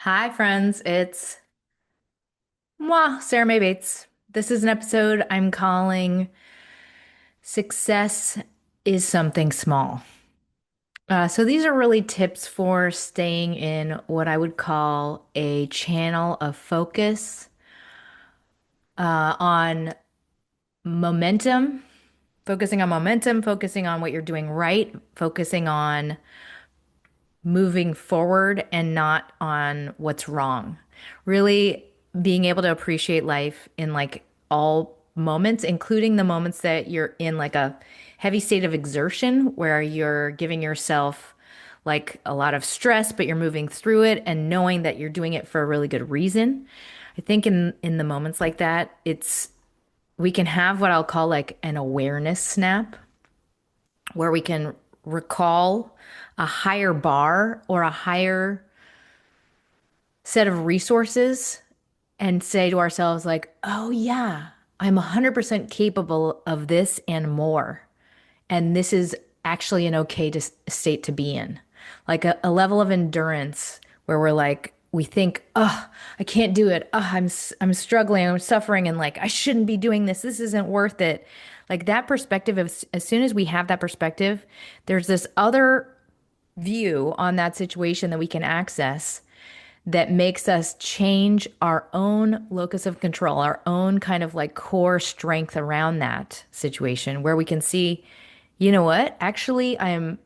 Hi, friends. It's moi, Sarah May Bates. This is an episode I'm calling Success is Something Small. So, these are really tips for staying in what I would call a channel of focus on momentum, focusing on what you're doing right, focusing on moving forward and not on what's wrong. Really being able to appreciate life in like all moments, including the moments that you're in like a heavy state of exertion where you're giving yourself like a lot of stress, but you're moving through it and knowing that you're doing it for a really good reason. I think in the moments like that, it's we can have what I'll call like an awareness snap where we can recall a higher bar or a higher set of resources and say to ourselves, like, oh, yeah, I'm 100% capable of this and more. And this is actually an okay state to be in. Like a level of endurance where we're like, we think, oh, I can't do it. Oh, I'm struggling. I'm suffering. And like, I shouldn't be doing this. This isn't worth it. Like that perspective, as soon as we have that perspective, there's this other view on that situation that we can access that makes us change our own locus of control, our own kind of like core strength around that situation, where we can see, you know what? Actually, I am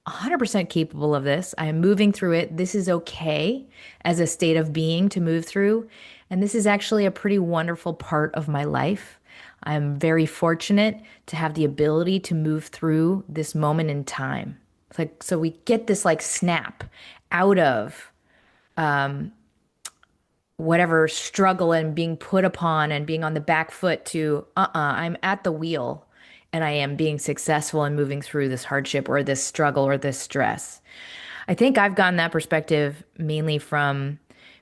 100% capable of this. I am moving through it. This is okay as a state of being to move through. And this is actually a pretty wonderful part of my life. I'm very fortunate to have the ability to move through this moment in time. It's like, so we get this like snap out of whatever struggle and being put upon and being on the back foot to, I'm at the wheel and I am being successful in moving through this hardship or this struggle or this stress. I think I've gotten that perspective mainly from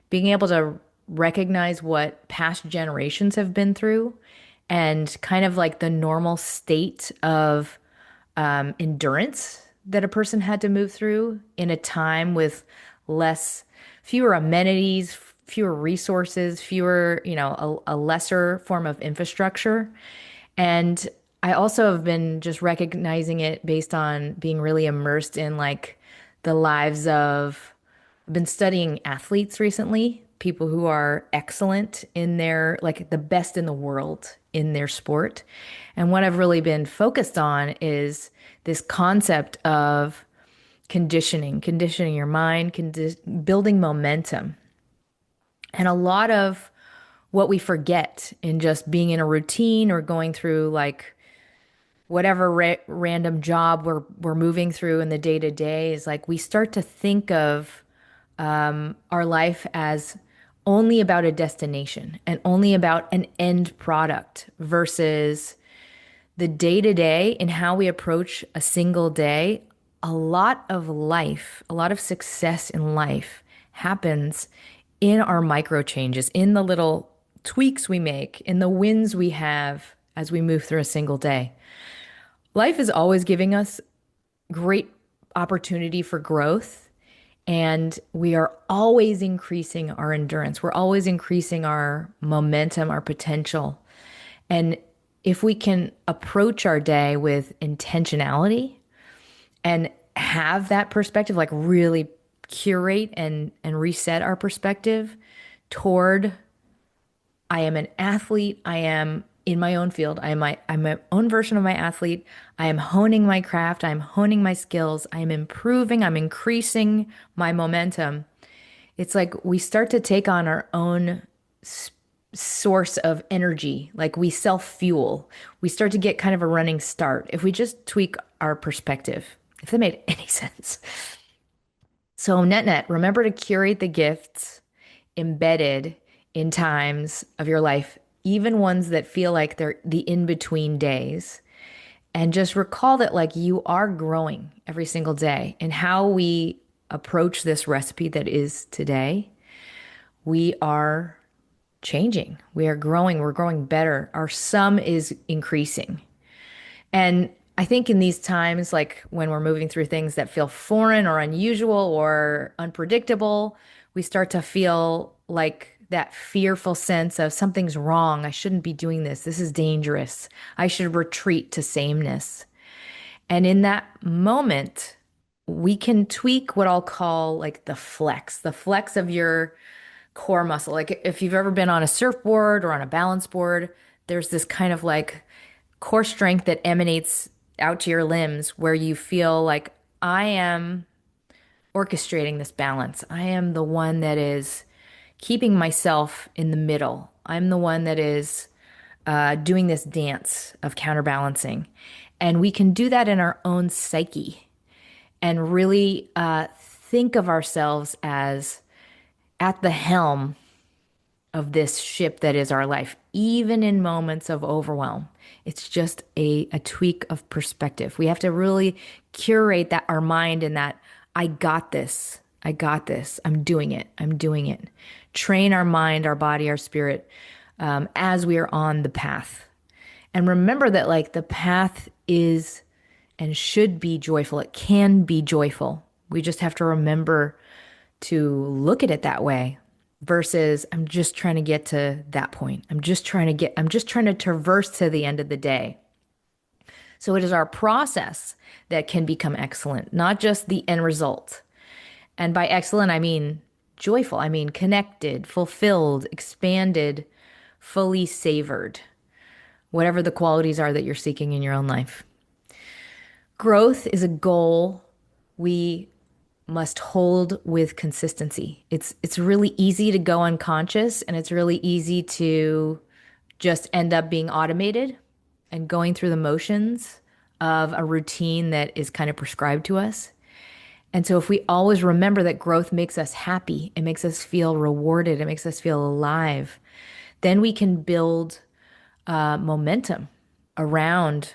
being able to recognize what past generations have been through and kind of like the normal state of endurance that a person had to move through in a time with fewer amenities, fewer resources, a lesser form of infrastructure. And I also have been just recognizing it based on being really immersed in like the lives of, I've been studying athletes recently, people who are excellent in their, like the best in the world in their sport. And what I've really been focused on is this concept of conditioning your mind, building momentum. And a lot of what we forget in just being in a routine or going through like whatever random job we're moving through in the day to day is like we start to think of our life as only about a destination and only about an end product versus the day to day and how we approach a single day. A lot of life, a lot of success in life happens in our micro changes, in the little tweaks we make, in the wins we have as we move through a single day. Life is always giving us great opportunity for growth, and we are always increasing our endurance. We're always increasing our momentum, our potential. And if we can approach our day with intentionality and have that perspective, like really curate and reset our perspective toward I am an athlete. I am in my own field. I'm my own version of my athlete. I am honing my craft. I'm honing my skills. I am improving. I'm increasing my momentum. It's like we start to take on our own source of energy. Like we self fuel. We start to get kind of a running start if we just tweak our perspective, if that made any sense. So, net, remember to curate the gifts embedded in times of your life, even ones that feel like they're the in between days. And just recall that, like, you are growing every single day. And how we approach this recipe that is today, we are changing. We are growing. We're growing better. Our sum is increasing. And I think in these times, like when we're moving through things that feel foreign or unusual or unpredictable, We start to feel like that fearful sense of something's wrong. I shouldn't be doing this. This is dangerous. I should retreat to sameness. And in that moment, we can tweak what I'll call like the flex of your core muscle. Like if you've ever been on a surfboard or on a balance board, there's this kind of like core strength that emanates out to your limbs where you feel like I am orchestrating this balance. I am the one that is keeping myself in the middle. I'm the one that is doing this dance of counterbalancing. And we can do that in our own psyche and really think of ourselves as at the helm of this ship that is our life, even in moments of overwhelm. It's just a tweak of perspective. We have to really curate that our mind and that I got this. I got this. I'm doing it. I'm doing it. Train our mind, our body, our spirit as we are on the path. And remember that like the path is and should be joyful. It can be joyful. We just have to remember to look at it that way versus I'm just trying to get to that point. I'm just trying to traverse to the end of the day. So it is our process that can become excellent, not just the end result. And by excellent, I mean joyful, I mean connected, fulfilled, expanded, fully savored, whatever the qualities are that you're seeking in your own life. Growth is a goal we must hold with consistency. It's really easy to go unconscious and it's really easy to just end up being automated and going through the motions of a routine that is kind of prescribed to us. And so if we always remember that growth makes us happy, it makes us feel rewarded, it makes us feel alive, then we can build momentum around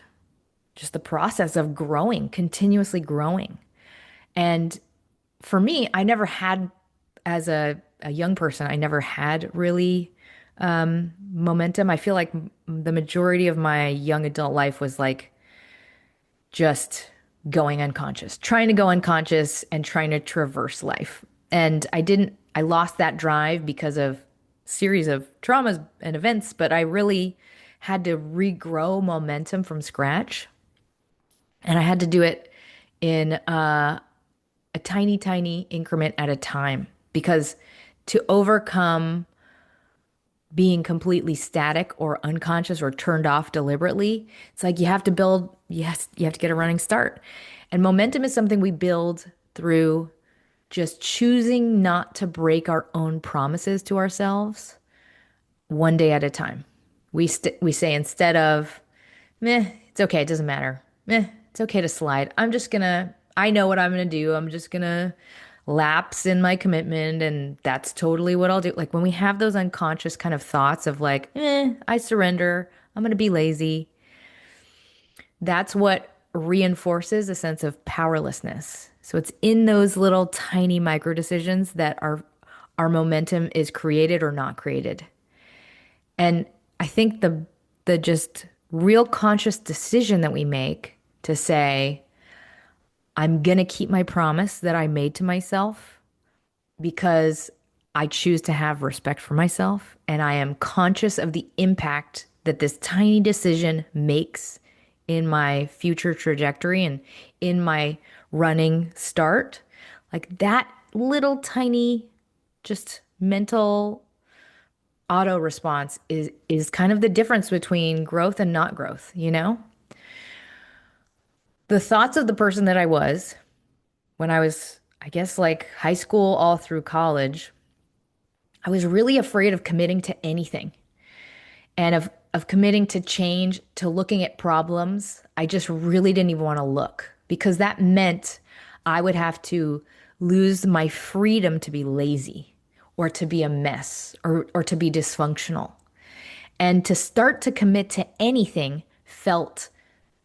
just the process of growing, continuously growing. And for me, I never had, as a young person, I never had really momentum. I feel like the majority of my young adult life was like just going unconscious, trying to go unconscious and trying to traverse life. And I lost that drive because of series of traumas and events, but I really had to regrow momentum from scratch. And I had to do it in a tiny, tiny increment at a time because to overcome being completely static or unconscious or turned off deliberately, it's like you have to build, yes, you have to get a running start. And momentum is something we build through just choosing not to break our own promises to ourselves one day at a time. We say instead of, meh, it's okay, it doesn't matter. Meh, it's okay to slide. I know what I'm gonna do. I'm just gonna lapse in my commitment and that's totally what I'll do. Like when we have those unconscious kind of thoughts of like, I surrender, I'm gonna be lazy, that's what reinforces a sense of powerlessness. So it's in those little tiny micro decisions that our momentum is created or not created. And I think the just real conscious decision that we make to say, I'm going to keep my promise that I made to myself because I choose to have respect for myself and I am conscious of the impact that this tiny decision makes in my future trajectory and in my running start. Like that little tiny just mental auto response is kind of the difference between growth and not growth, you know? The thoughts of the person that I was when I was, I guess, like high school all through college, I was really afraid of committing to anything and of committing to change, to looking at problems. I just really didn't even want to look because that meant I would have to lose my freedom to be lazy or to be a mess or to be dysfunctional. And to start to commit to anything felt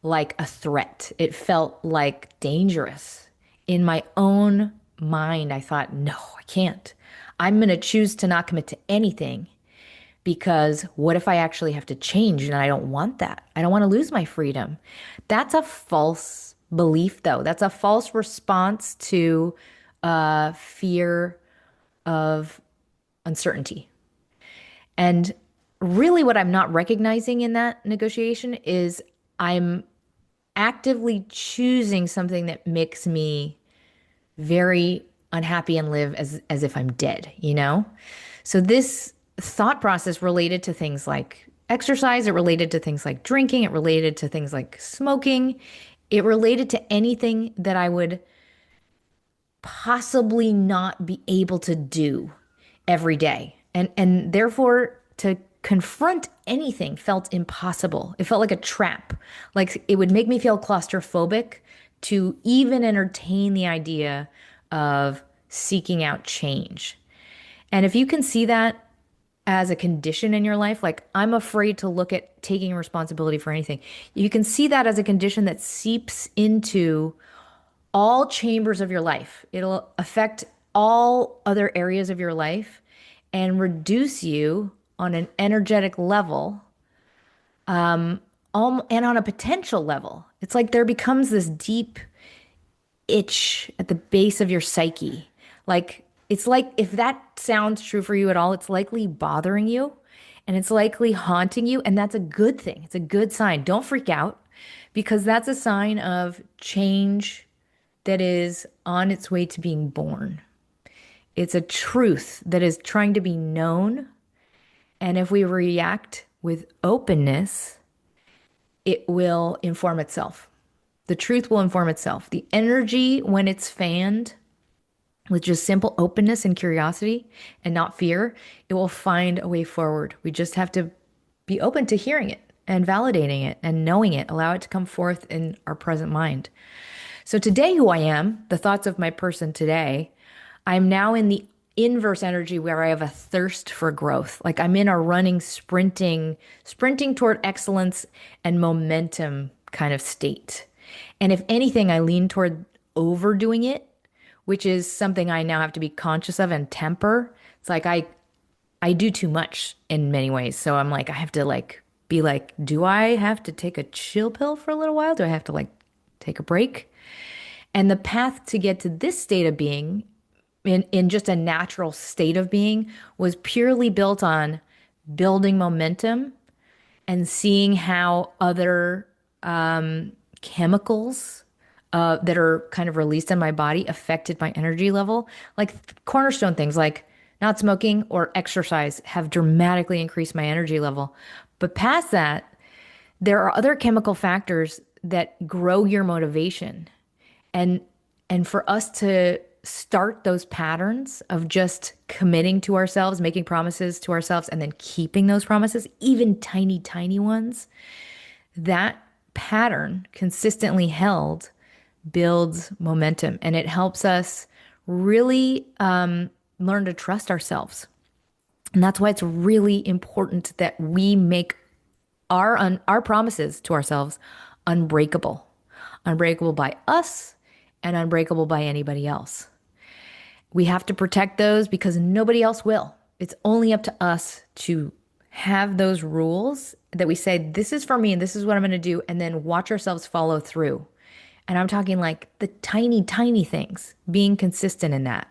like a threat. It felt like dangerous. In my own mind, I thought, no, I can't. I'm going to choose to not commit to anything because what if I actually have to change and I don't want that? I don't want to lose my freedom. That's a false belief, though. That's a false response to fear of uncertainty. And really, what I'm not recognizing in that negotiation is I'm actively choosing something that makes me very unhappy and live as if I'm dead, you know? So this thought process related to things like exercise, it related to things like drinking, it related to things like smoking, it related to anything that I would possibly not be able to do every day. And therefore to confront anything felt impossible. It felt like a trap. Like it would make me feel claustrophobic to even entertain the idea of seeking out change. And if you can see that as a condition in your life, like I'm afraid to look at taking responsibility for anything. You can see that as a condition that seeps into all chambers of your life. It'll affect all other areas of your life and reduce you on an energetic level, and on a potential level. It's like there becomes this deep itch at the base of your psyche. Like, it's like if that sounds true for you at all, it's likely bothering you and it's likely haunting you. And that's a good thing. It's a good sign. Don't freak out because that's a sign of change that is on its way to being born. It's a truth that is trying to be known. And if we react with openness, it will inform itself. The truth will inform itself. The energy, when it's fanned with just simple openness and curiosity and not fear, it will find a way forward. We just have to be open to hearing it and validating it and knowing it, allow it to come forth in our present mind. So today, who I am, the thoughts of my person today, I'm now in the inverse energy where I have a thirst for growth. Like I'm in a running, sprinting toward excellence and momentum kind of state. And if anything, I lean toward overdoing it, which is something I now have to be conscious of and temper. It's like I do too much in many ways. So I'm like, I have to like be like, do I have to take a chill pill for a little while? Do I have to like take a break? And the path to get to this state of being, in just a natural state of being, was purely built on building momentum and seeing how other chemicals that are kind of released in my body affected my energy level. Like cornerstone things like not smoking or exercise have dramatically increased my energy level. But past that, there are other chemical factors that grow your motivation. And for us to start those patterns of just committing to ourselves, making promises to ourselves, and then keeping those promises, even tiny, tiny ones, that pattern consistently held builds momentum and it helps us really learn to trust ourselves. And that's why it's really important that we make our promises to ourselves unbreakable, unbreakable by us and unbreakable by anybody else. We have to protect those because nobody else will. It's only up to us to have those rules that we say, this is for me and this is what I'm going to do, and then watch ourselves follow through. And I'm talking like the tiny, tiny things, being consistent in that.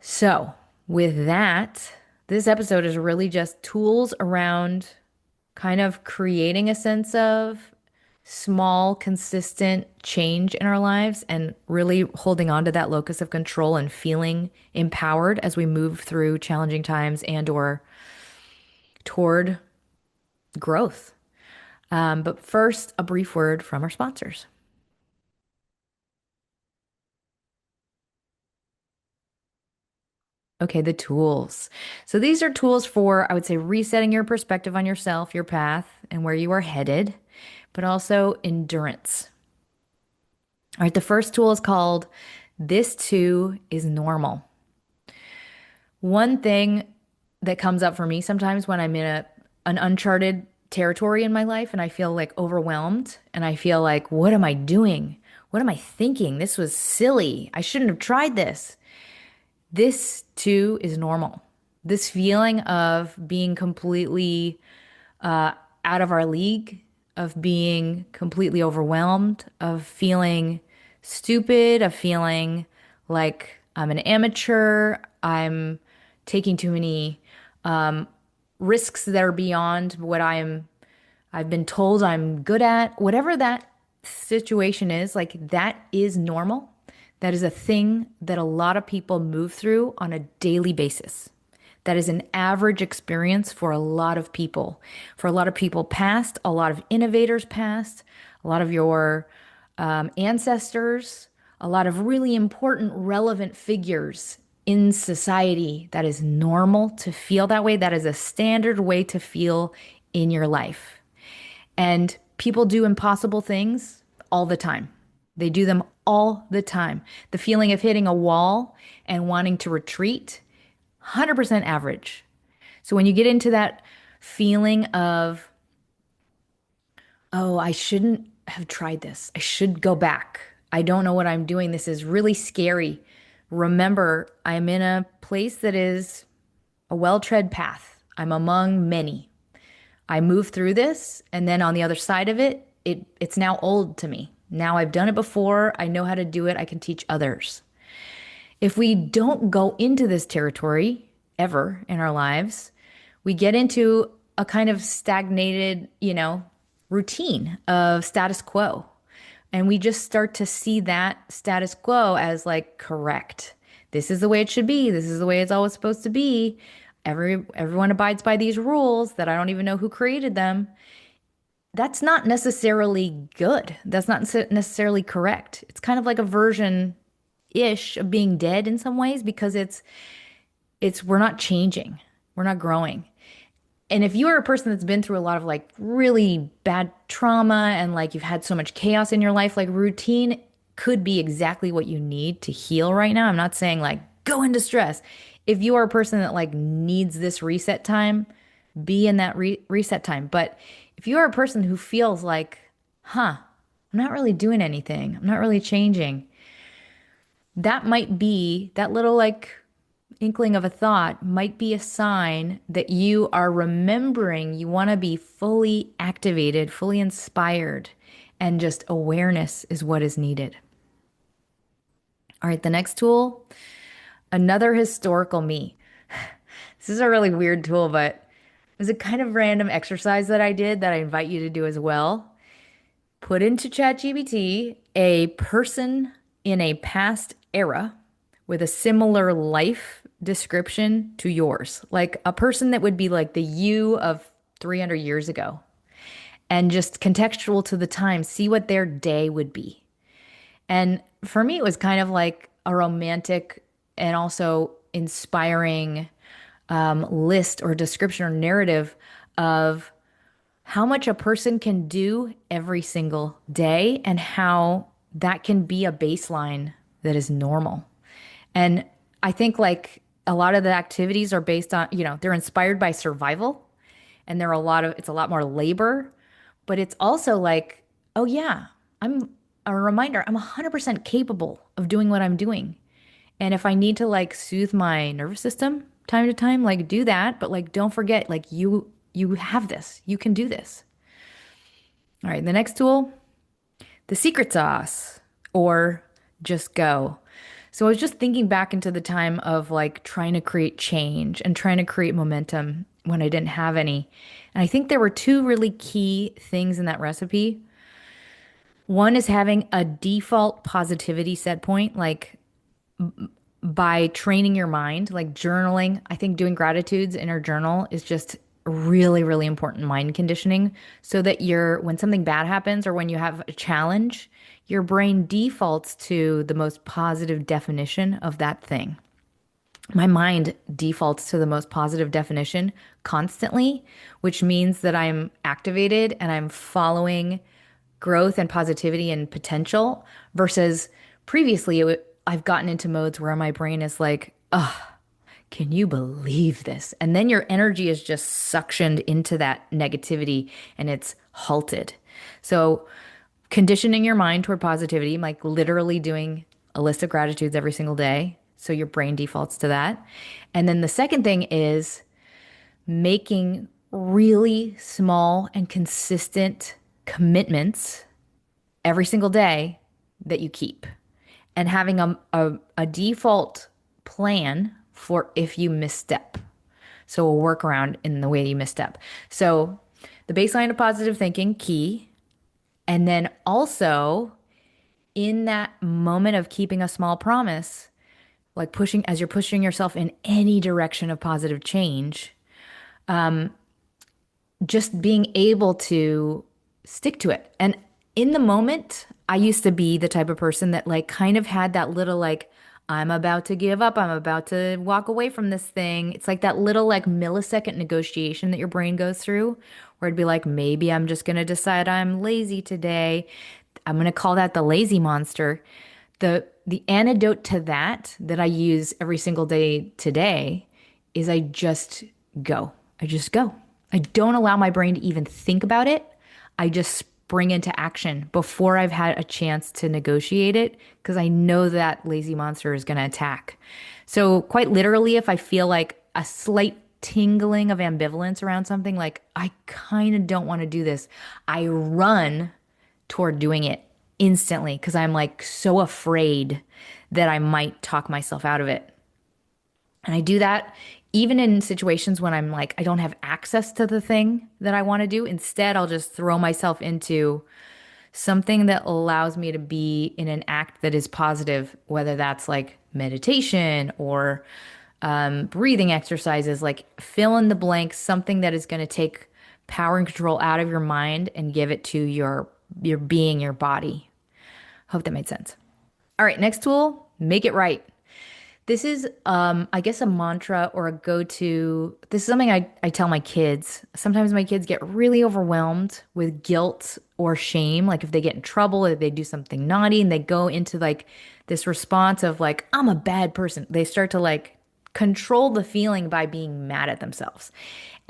So, with that, this episode is really just tools around kind of creating a sense of small, consistent change in our lives and really holding on to that locus of control and feeling empowered as we move through challenging times and or toward growth. But first, a brief word from our sponsors. Okay, the tools. So these are tools for, I would say, resetting your perspective on yourself, your path, and where you are headed, but also endurance. All right, the first tool is called This Too Is Normal. One thing that comes up for me sometimes when I'm in an uncharted territory in my life and I feel like overwhelmed and I feel like, what am I doing? What am I thinking? This was silly. I shouldn't have tried this. This too is normal. This feeling of being completely out of our league, of being completely overwhelmed, of feeling stupid, of feeling like I'm an amateur. I'm taking too many risks that are beyond what I've been told I'm good at. Whatever that situation is, like that is normal. That is a thing that a lot of people move through on a daily basis. That is an average experience for a lot of people. For a lot of people past, a lot of innovators past, a lot of your ancestors, a lot of really important, relevant figures in society. That is normal to feel that way. That is a standard way to feel in your life. And people do impossible things all the time. They do them all the time. The feeling of hitting a wall and wanting to retreat, 100% average. So when you get into that feeling of, oh, I shouldn't have tried this, I should go back, I don't know what I'm doing, this is really scary. Remember, I'm in a place that is a well-tread path. I'm among many. I move through this, and then on the other side of it, it's now old to me. Now I've done it before. I know how to do it. I can teach others. If we don't go into this territory ever in our lives, we get into a kind of stagnated, routine of status quo. And we just start to see that status quo as like correct. This is the way it should be. This is the way it's always supposed to be. Everyone abides by these rules that I don't even know who created them. That's not necessarily good. That's not necessarily correct. It's kind of like a version ish of being dead in some ways because it's we're not changing. We're not growing. And if you are a person that's been through a lot of like really bad trauma and like you've had so much chaos in your life, like routine could be exactly what you need to heal right now. I'm not saying like go into stress. If you are a person that like needs this reset time, be in that reset time. But if you are a person who feels like, huh, I'm not really doing anything, I'm not really changing, that might be that little like inkling of a thought might be a sign that you are remembering you want to be fully activated, fully inspired, and just awareness is what is needed. All right, the next tool, another historical me. This is a really weird tool, but it was a kind of random exercise that I did that I invite you to do as well. Put into ChatGPT a person in a past era with a similar life description to yours, like a person that would be like the you of 300 years ago, and just contextual to the time, see what their day would be. And for me, it was kind of like a romantic and also inspiring list or description or narrative of how much a person can do every single day and how that can be a baseline that is normal. And I think like a lot of the activities are based on, they're inspired by survival and it's a lot more labor, but it's also like, oh yeah, I'm a reminder, I'm 100% capable of doing what I'm doing. And if I need to like soothe my nervous system time to time, like do that, but like don't forget like you have this. You can do this. All right, the next tool, the secret sauce or just go. So I was just thinking back into the time of like trying to create change and trying to create momentum when I didn't have any. And I think there were two really key things in that recipe. One is having a default positivity set point, like by training your mind, like journaling. I think doing gratitudes in our journal is just really, really important mind conditioning so that when something bad happens or when you have a challenge, your brain defaults to the most positive definition of that thing. My mind defaults to the most positive definition constantly, which means that I'm activated and I'm following growth and positivity and potential versus previously I've gotten into modes where my brain is like, oh, can you believe this? And then your energy is just suctioned into that negativity and it's halted. So conditioning your mind toward positivity, like literally doing a list of gratitudes every single day. So your brain defaults to that. And then the second thing is making really small and consistent commitments every single day that you keep. and having a default plan for if you misstep. So a workaround in the way you misstep. So the baseline of positive thinking, key. And then also in that moment of keeping a small promise, like pushing, as you're pushing yourself in any direction of positive change, just being able to stick to it. And in the moment, I used to be the type of person that like kind of had that little like, I'm about to give up. I'm about to walk away from this thing. It's like that little like millisecond negotiation that your brain goes through where it'd be like, maybe I'm just going to decide I'm lazy today. I'm going to call that the lazy monster. The antidote to that I use every single day today is I just go. I just go. I don't allow my brain to even think about it. I just spring into action before I've had a chance to negotiate it because I know that lazy monster is going to attack. So, quite literally, if I feel like a slight tingling of ambivalence around something, like I kind of don't want to do this, I run toward doing it instantly because I'm like so afraid that I might talk myself out of it. And I do that even in situations when I'm like, I don't have access to the thing that I want to do. Instead, I'll just throw myself into something that allows me to be in an act that is positive, whether that's like meditation or breathing exercises, like fill in the blanks, something that is going to take power and control out of your mind and give it to your being, your body. Hope that made sense. All right, next tool, make it right. This is, I guess, a mantra or a go-to. This is something I tell my kids. Sometimes my kids get really overwhelmed with guilt or shame. Like if they get in trouble, if they do something naughty and they go into like this response of like, I'm a bad person. They start to like control the feeling by being mad at themselves.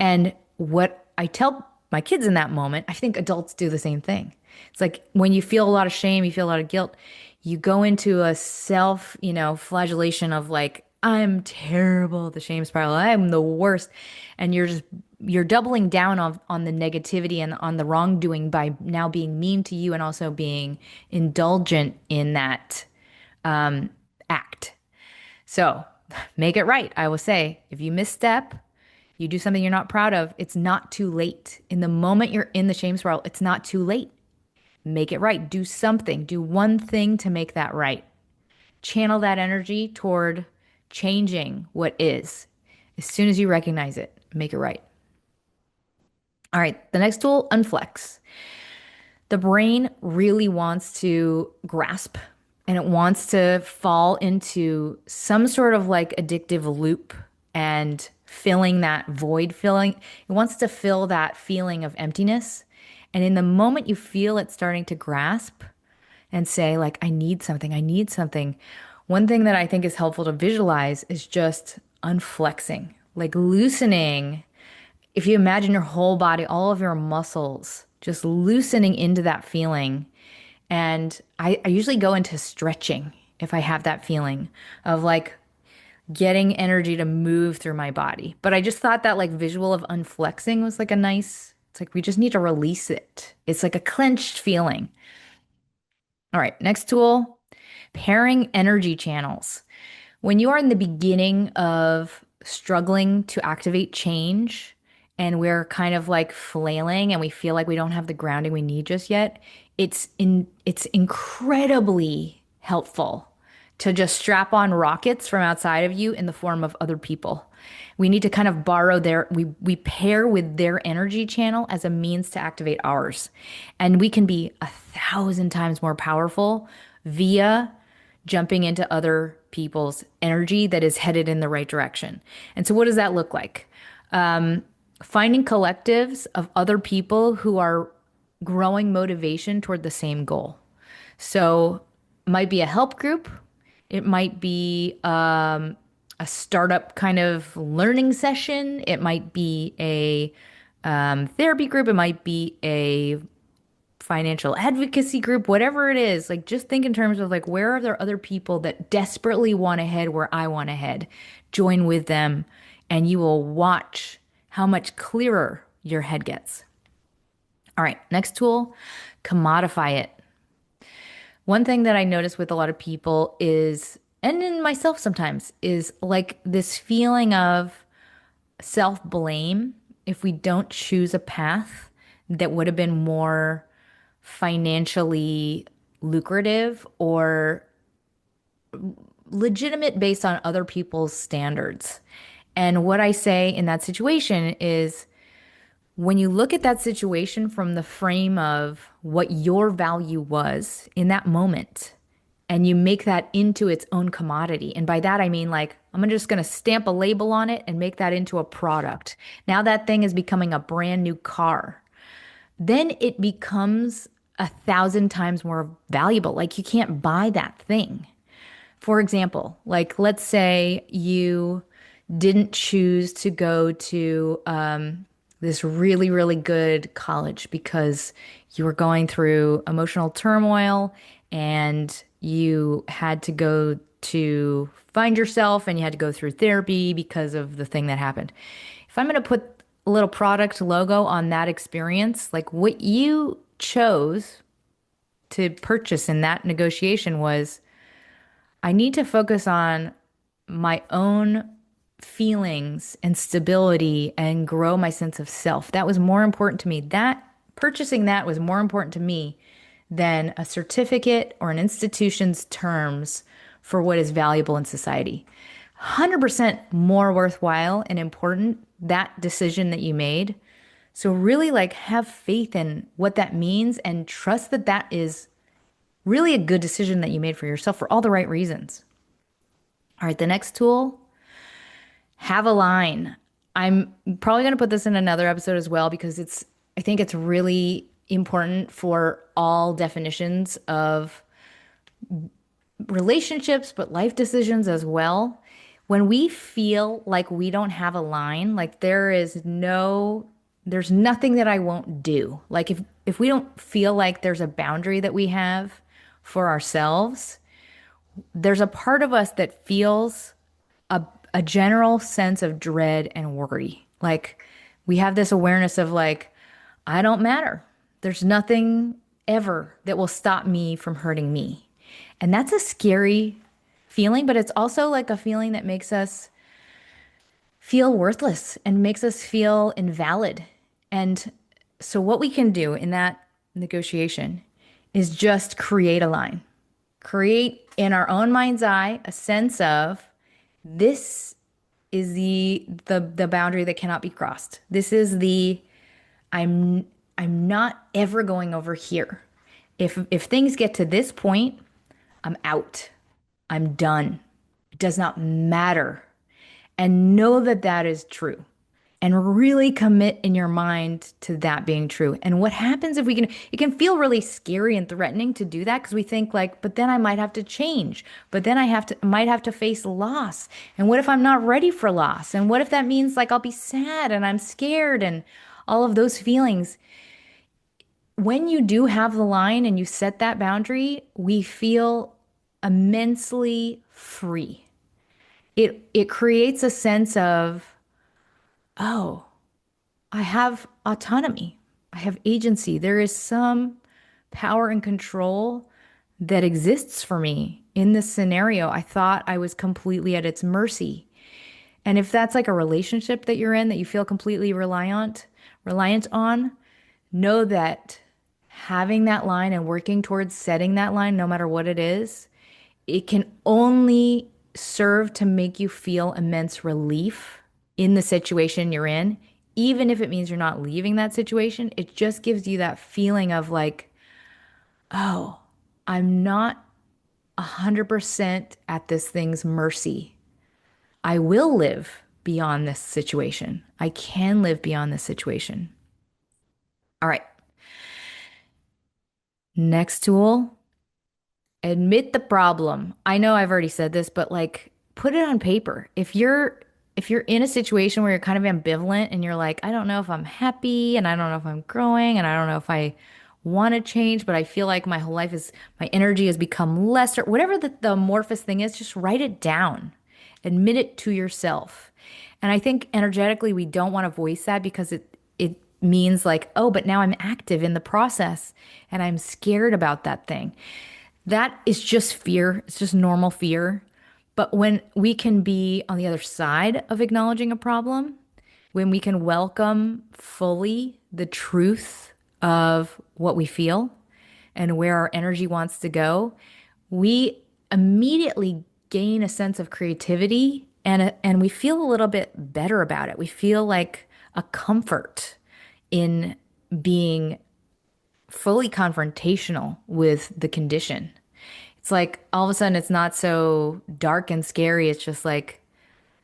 And what I tell my kids in that moment, I think adults do the same thing. It's like when you feel a lot of shame, you feel a lot of guilt, you go into a self, flagellation of like, I'm terrible, the shame spiral, I'm the worst. And you're doubling down on the negativity and on the wrongdoing by now being mean to you and also being indulgent in that act. So make it right. I will say, if you misstep, you do something you're not proud of, it's not too late. In the moment you're in the shame spiral, it's not too late. Make it right. Do something. Do one thing to make that right. Channel that energy toward changing what is. As soon as you recognize it, make it right. All right, the next tool, unflex. The brain really wants to grasp and it wants to fall into some sort of like addictive loop and filling that void filling. It wants to fill that feeling of emptiness. And in the moment you feel it starting to grasp and say, like, I need something, one thing that I think is helpful to visualize is just unflexing, like loosening. If you imagine your whole body, all of your muscles just loosening into that feeling. And I usually go into stretching if I have that feeling of like getting energy to move through my body. But I just thought that like visual of unflexing was like a nice, it's like we just need to release it. It's like a clenched feeling. All right, next tool, pairing energy channels. When you are in the beginning of struggling to activate change and we're kind of like flailing and we feel like we don't have the grounding we need just yet, it's incredibly helpful to just strap on rockets from outside of you in the form of other people. We need to kind of borrow we pair with their energy channel as a means to activate ours. And we can be 1,000 times more powerful via jumping into other people's energy that is headed in the right direction. And so, what does that look like? Finding collectives of other people who are growing motivation toward the same goal. So, it might be a help group, it might be a startup kind of learning session, it might be a therapy group, it might be a financial advocacy group, whatever it is, like just think in terms of like where are there other people that desperately want to head where I want to head? Join with them and you will watch how much clearer your head gets. All right, next tool, commodify it. One thing that I notice with a lot of people is, and in myself sometimes, is like this feeling of self-blame if we don't choose a path that would have been more financially lucrative or legitimate based on other people's standards. And what I say in that situation is when you look at that situation from the frame of what your value was in that moment, and you make that into its own commodity. And by that, I mean, like, I'm just going to stamp a label on it and make that into a product. Now that thing is becoming a brand new car. Then it becomes 1,000 times more valuable. Like, you can't buy that thing. For example, like let's say you didn't choose to go to this really, really good college because you were going through emotional turmoil and you had to go to find yourself and you had to go through therapy because of the thing that happened. If I'm going to put a little product logo on that experience, like what you chose to purchase in that negotiation was I need to focus on my own feelings and stability and grow my sense of self. That was more important to me. That purchasing that was more important to me than a certificate or an institution's terms for what is valuable in society. 100% more worthwhile and important that decision that you made. So really like have faith in what that means and trust that that is really a good decision that you made for yourself for all the right reasons. All right, the next tool, have a line. I'm probably going to put this in another episode as well because I think it's really important for all definitions of relationships, but life decisions as well. When we feel like we don't have a line, like there's nothing that I won't do. Like if we don't feel like there's a boundary that we have for ourselves, there's a part of us that feels a general sense of dread and worry. Like we have this awareness of like, I don't matter. There's nothing ever that will stop me from hurting me. And that's a scary feeling, but it's also like a feeling that makes us feel worthless and makes us feel invalid. And so, what we can do in that negotiation is just create a line, create in our own mind's eye a sense of this is the boundary that cannot be crossed. This is the I'm I'm not ever going over here. If things get to this point, I'm out. I'm done. It does not matter. And know that that is true. And really commit in your mind to that being true. And what happens if it can feel really scary and threatening to do that because we think like, but then I might have to change. But then might have to face loss. And what if I'm not ready for loss? And what if that means like I'll be sad and I'm scared and all of those feelings? When you do have the line and you set that boundary, we feel immensely free. It creates a sense of, oh, I have autonomy. I have agency. There is some power and control that exists for me in this scenario. I thought I was completely at its mercy. And if that's like a relationship that you're in that you feel completely reliant on, know that having that line and working towards setting that line, no matter what it is, it can only serve to make you feel immense relief in the situation you're in, even if it means you're not leaving that situation. It just gives you that feeling of like, oh, I'm not 100% at this thing's mercy. I will live beyond this situation. I can live beyond this situation. All right. Next tool, admit the problem. I know I've already said this, but like put it on paper. If you're in a situation where you're kind of ambivalent and you're like, I don't know if I'm happy and I don't know if I'm growing and I don't know if I want to change, but I feel like my energy has become lesser, whatever the amorphous thing is, just write it down. Admit it to yourself. And I think energetically we don't want to voice that because it means like, oh, but now I'm active in the process and I'm scared about that thing. That is just fear. It's just normal fear. But when we can be on the other side of acknowledging a problem, when we can welcome fully the truth of what we feel and where our energy wants to go, we immediately gain a sense of creativity and we feel a little bit better about it. We feel like a comfort in being fully confrontational with the condition. It's like all of a sudden it's not so dark and scary. It's just like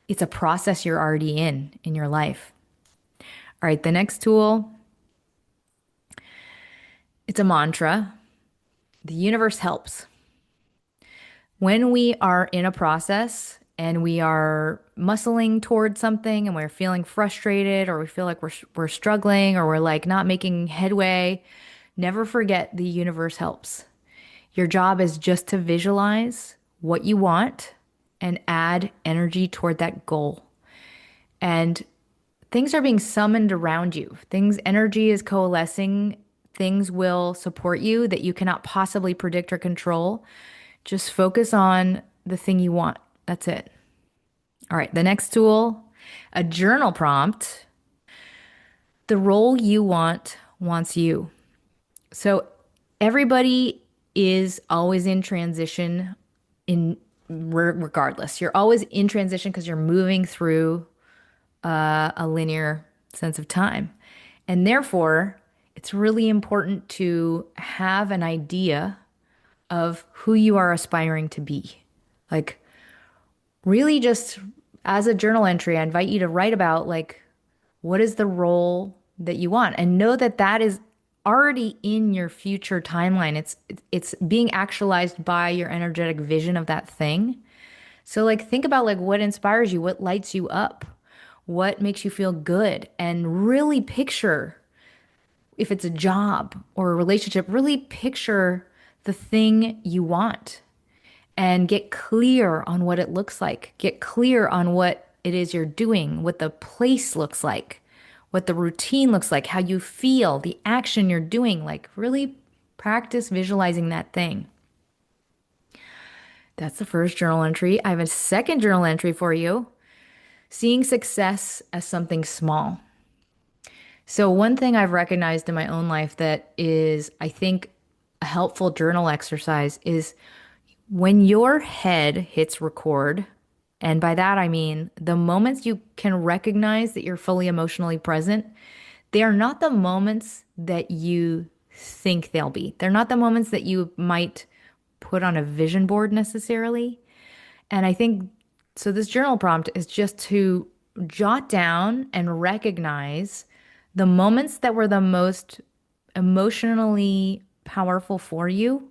it's a process you're already in your life. All right, the next tool, it's a mantra. The universe helps. When we are in a process and we are muscling towards something and we're feeling frustrated or we feel like we're struggling or we're like not making headway, never forget the universe helps. Your job is just to visualize what you want and add energy toward that goal. And things are being summoned around you. Things, energy is coalescing. Things will support you that you cannot possibly predict or control. Just focus on the thing you want. That's it. All right, the next tool, a journal prompt. The role you want wants you. So everybody is always in transition in regardless. You're always in transition because you're moving through a linear sense of time. And therefore, it's really important to have an idea of who you are aspiring to be. Like, really, just as a journal entry, I invite you to write about like, what is the role that you want? And know that that is already in your future timeline. It's being actualized by your energetic vision of that thing. So like think about like what inspires you, what lights you up, what makes you feel good, and really picture if it's a job or a relationship, really picture the thing you want and get clear on what it looks like. Get clear on what it is you're doing, what the place looks like, what the routine looks like, how you feel, the action you're doing. Like, really practice visualizing that thing. That's the first journal entry. I have a second journal entry for you, seeing success as something small. So, one thing I've recognized in my own life that is, I think, a helpful journal exercise is when your head hits record, and by that I mean the moments you can recognize that you're fully emotionally present, they are not the moments that you think they'll be. They're not the moments that you might put on a vision board necessarily. And I think so. This journal prompt is just to jot down and recognize the moments that were the most emotionally powerful for you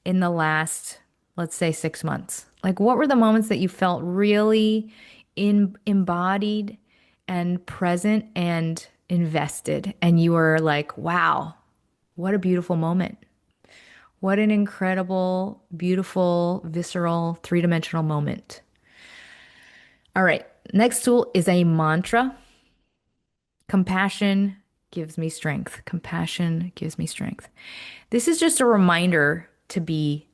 in the last, let's say, 6 months. Like, what were the moments that you felt really embodied and present and invested? And you were like, wow, what a beautiful moment. What an incredible, beautiful, visceral, three-dimensional moment. All right. Next tool is a mantra. Compassion gives me strength. Compassion gives me strength. This is just a reminder to be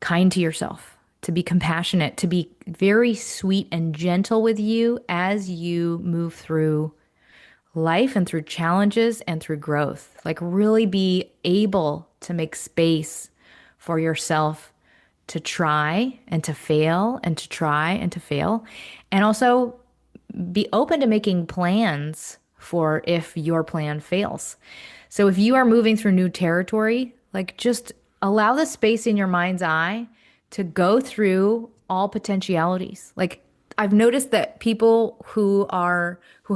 kind to yourself, to be compassionate, to be very sweet and gentle with you as you move through life and through challenges and through growth. Like, really be able to make space for yourself to try and to fail and to try and to fail. And also be open to making plans for if your plan fails. So if you are moving through new territory, like just allow the space in your mind's eye to go through all potentialities. Like I've noticed that people who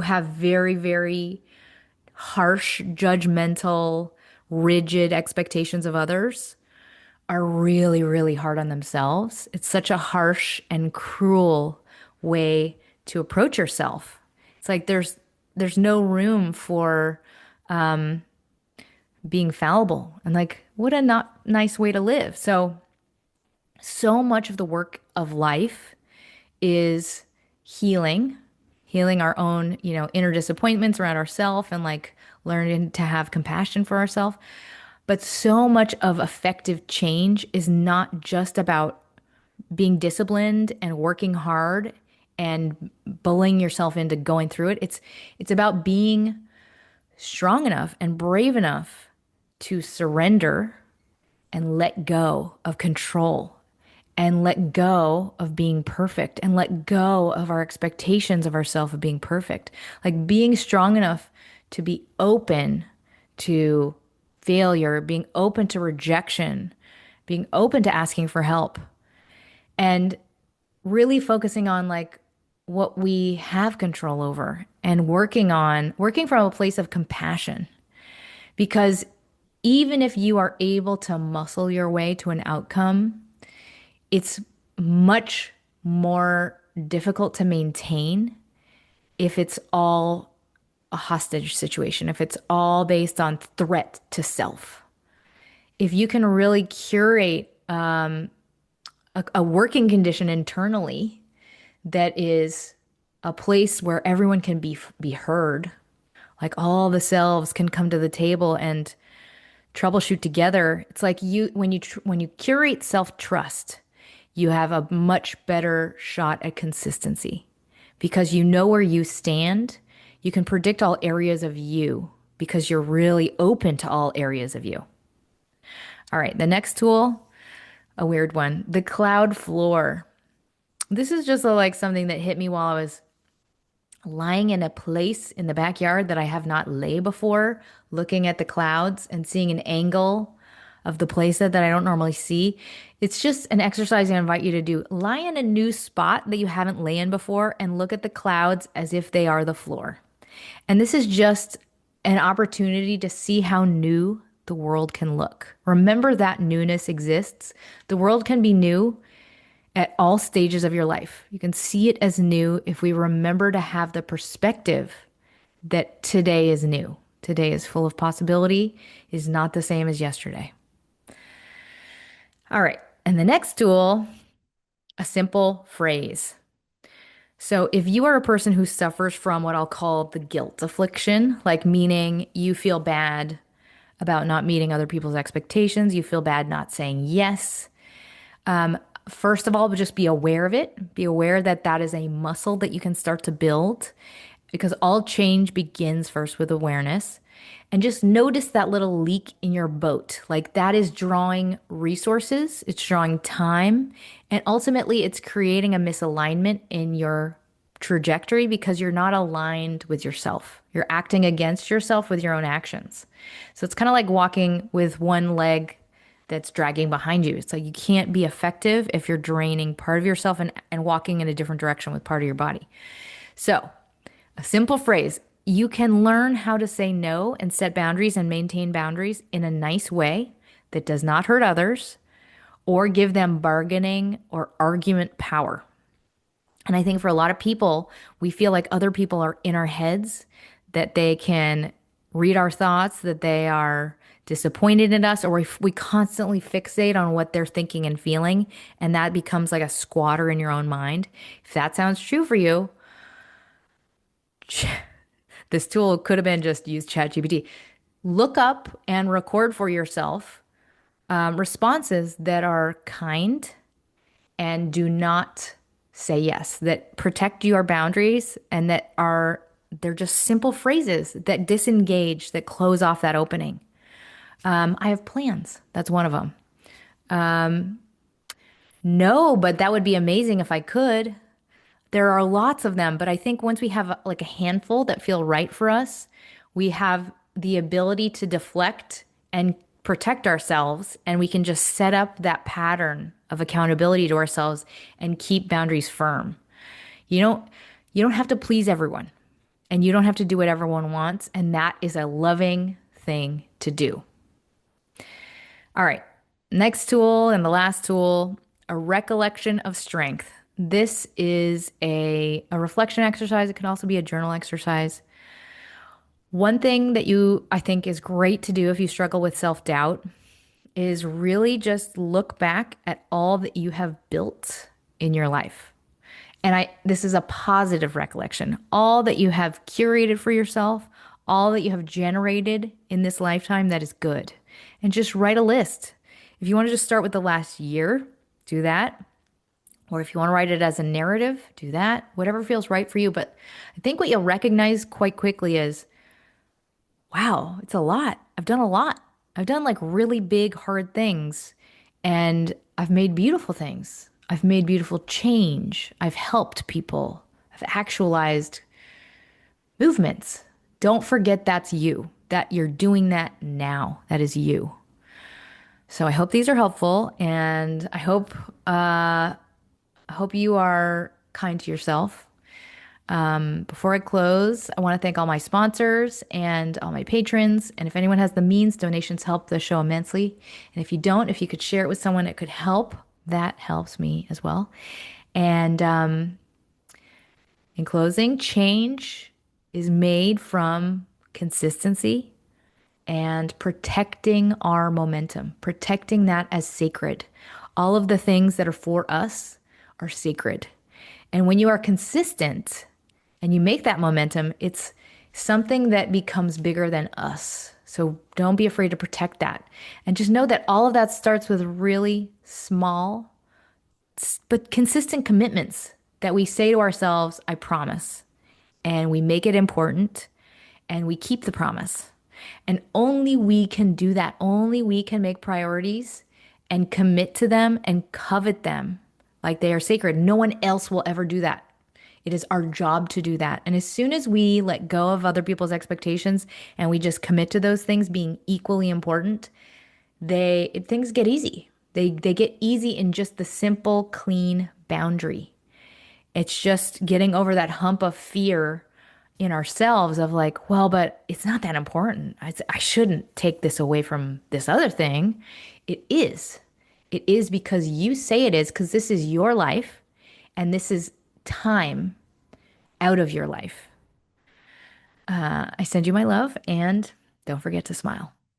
have very, very harsh, judgmental, rigid expectations of others are really, really hard on themselves. It's such a harsh and cruel way to approach yourself. It's like there's no room for being fallible, and like what a not nice way to live. So much of the work of life is healing our own, inner disappointments around ourselves and like learning to have compassion for ourselves. But so much of effective change is not just about being disciplined and working hard and bullying yourself into going through it. It's about being strong enough and brave enough to surrender and let go of control and let go of being perfect and let go of our expectations of ourselves of being perfect. Like being strong enough to be open to failure, being open to rejection, being open to asking for help, and really focusing on like what we have control over and working from a place of compassion. Because even if you are able to muscle your way to an outcome, it's much more difficult to maintain if it's all a hostage situation, if it's all based on threat to self. If you can really curate a working condition internally that is a place where everyone can be heard, like all the selves can come to the table and troubleshoot together. It's like when you curate self-trust, you have a much better shot at consistency because you know where you stand. You can predict all areas of you because you're really open to all areas of you. All right, the next tool, a weird one, the cloud floor. This is just like something that hit me while I was lying in a place in the backyard that I have not lay before, looking at the clouds and seeing an angle of the place that I don't normally see. It's just an exercise I invite you to do. Lie in a new spot that you haven't lay in before and look at the clouds as if they are the floor. And this is just an opportunity to see how new the world can look. Remember that newness exists. The world can be new at all stages of your life. You can see it as new if we remember to have the perspective that today is new. Today is full of possibility, is not the same as yesterday. All right. And the next tool, a simple phrase. So if you are a person who suffers from what I'll call the guilt affliction, like meaning you feel bad about not meeting other people's expectations, you feel bad not saying yes. First of all, just be aware of it. Be aware that that is a muscle that you can start to build because all change begins first with awareness. And just notice that little leak in your boat. Like that is drawing resources, it's drawing time, and ultimately it's creating a misalignment in your trajectory because you're not aligned with yourself. You're acting against yourself with your own actions. So it's kind of like walking with one leg that's dragging behind you. It's like you can't be effective if you're draining part of yourself and walking in a different direction with part of your body. So, a simple phrase, you can learn how to say no and set boundaries and maintain boundaries in a nice way that does not hurt others or give them bargaining or argument power. And I think for a lot of people, we feel like other people are in our heads, that they can read our thoughts, that they are disappointed in us, or we constantly fixate on what they're thinking and feeling. And that becomes like a squatter in your own mind. If that sounds true for you, this tool could have been just use ChatGPT. Look up and record for yourself responses that are kind and do not say yes, that protect your boundaries and that are, they're just simple phrases that disengage, that close off that opening. I have plans. That's one of them. No, but that would be amazing if I could. There are lots of them, but I think once we have like a handful that feel right for us, we have the ability to deflect and protect ourselves, and we can just set up that pattern of accountability to ourselves and keep boundaries firm. You don't you don't have to please everyone, and you don't have to do what everyone wants, and that is a loving thing to do. All right. Next tool and the last tool, a recollection of strength. This is a reflection exercise. It can also be a journal exercise. One thing that I think is great to do if you struggle with self-doubt is really just look back at all that you have built in your life. And this is a positive recollection. All that you have curated for yourself, all that you have generated in this lifetime that is good. and just write a list. If you want to just start with the last year, do that. Or if you want to write it as a narrative, do that. Whatever feels right for you. But I think what you'll recognize quite quickly is, wow, it's a lot. I've done a lot. I've done like really big, hard things, and I've made beautiful things. I've made beautiful change. I've helped people. I've actualized movements. Don't forget that's you, that you're doing that now. That is you. So I hope these are helpful, and I hope you are kind to yourself. Before I close, I want to thank all my sponsors and all my patrons. And if anyone has the means, donations help the show immensely. And if you don't, if you could share it with someone it could help, that helps me as well. And in closing, change is made from consistency and protecting our momentum, protecting that as sacred. All of the things that are for us are sacred. And when you are consistent and you make that momentum, it's something that becomes bigger than us. So don't be afraid to protect that. And just know that all of that starts with really small but consistent commitments that we say to ourselves, I promise. And we make it important and we keep the promise. And only we can do that. Only we can make priorities and commit to them and covet them like they are sacred. No one else will ever do that. It is our job to do that. And as soon as we let go of other people's expectations and we just commit to those things being equally important, things get easy. They get easy in just the simple, clean boundary. It's just getting over that hump of fear in ourselves of like, well, but it's not that important. I shouldn't take this away from this other thing. It is. It is because you say it is, because this is your life and this is time out of your life. I send you my love and don't forget to smile.